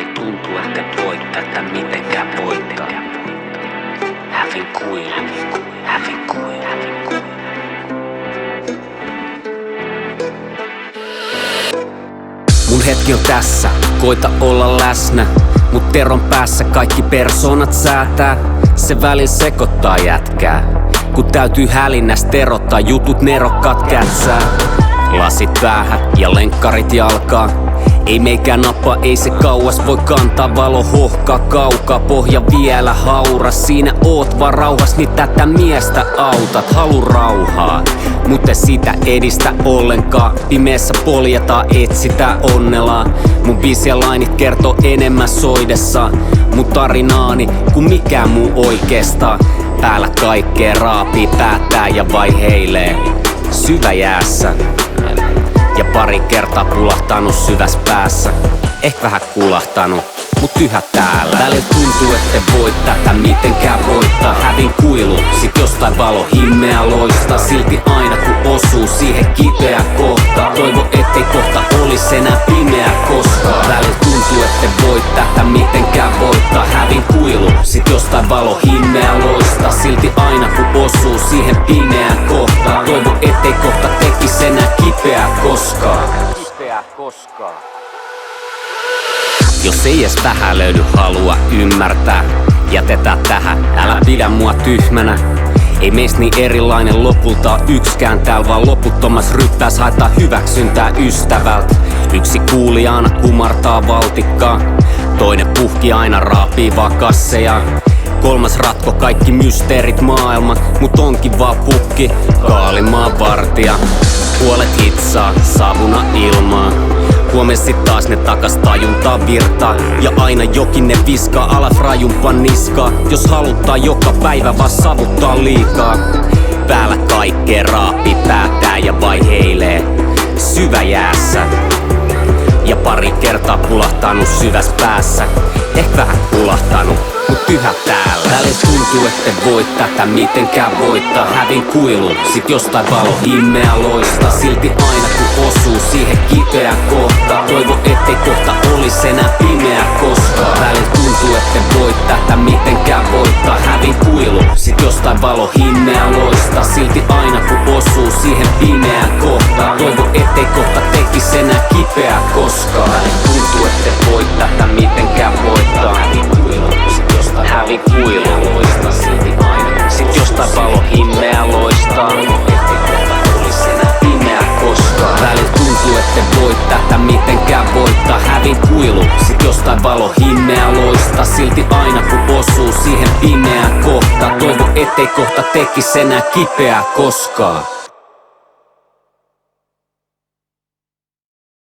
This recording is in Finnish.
Välillä tuntuu, että voi tätä mitenkään voittaa. Hävin kuilu. Mun hetki on tässä, koita olla läsnä. Mut teron päässä kaikki persoonat säätää. Se välillä sekoittaa jätkää, kun täytyy hälinnästä erottaa jutut nerokkaat kätsää. Lasit päähän ja lenkkarit jalkaa. Ei meikään nappa, ei se kauas voi kantaa. Valo hohkaa kaukaa, pohja vielä hauras. Siinä oot vaan rauhas, niin tätä miestä autat. Halu rauhaa, mutta sitä edistä ollenkaan. Pimeässä poljetaan, etsitään onnelaa. Mun biisi ja lainit kertoo enemmän soidessaan mun tarinaani kuin mikään muu oikeastaan. Päällä kaikkea raapii, päättää ja vaiheilee syvä jäässä. Ja pari kertaa pulahtanut syväs päässä. Ehkä vähän kulahtanut, mut yhä täällä. Välillä tuntuu, ette voi tätä mitenkään voittaa. Hävin kuilu, sit jostain valo himmeä loistaa. Silti aina kun osuu siihen kipeä kohta, toivo ettei kohta olis enää pimeä koskaan. Välillä tuntuu, ette voi tätä mitenkään voittaa. Hävin kuilu, sit jostain valo himmeä loistaa. Silti aina kun osuu siihen pimeään kohtaan, toivo ettei kohta tekis enää kipeä koskaan. Jos ei edes vähän löydy halua ymmärtää, jätetään tähän, älä pidä mua tyhmänä. Ei meistä niin erilainen lopulta ykskään täällä, vaan loputtomas ryppääs haetaan hyväksyntää ystävältä. Yksi kuulija aina kumartaa valtikkaa, toinen puhki aina raapii vaan kasseja. Kolmas ratko kaikki mysteerit maailmat, mut onkin vaan pukki, kaalimaan vartija. Puolet hitsaa, savuna ilmaa. Huomenna sit taas ne takas tajuntaa virtaa. Ja aina jokin ne viskaa alas rajumpan niskaa. Jos haluttaa joka päivä vaan savuttaa liikaa. Päällä kaikkea raapii, päättää ja vaiheilee syvä jäässä. Ja pari kertaa pulahtanut syväs päässä. Ehkä vähän pulahtanut, mut yhä täällä. Välillä tuntuu, ette voi tätä mitenkään voittaa. Hävin kuilu, sit jostain valo himmeä loistaa. Silti aina kun osuu siihen kipeä kohta, toivo ettei kohta olis enää pimeä koskaan. Välillä tuntuu, ette voi tätä mitenkään voittaa. Hävin kuilu, sit jostain valo himmeä loistaa. Silti aina kun osuu siihen pimeään kohtaan, toivo ettei kohta tekis enää kipeä koskaan. Välillä tuntuu, ette voi tätä mitenkään voittaa. Hävin kuilu, loistaa silti aina. Sit jostain valo himmeä loistaa. Välillä tuntuu, ette voi tätä mitenkään voittaa. Hävin kuilu, sit jostain valo himmeä loistaa. Silti aina kun osuu siihen pimeään kohtaan, toivo ettei kohta tekis enää kipeää koskaan.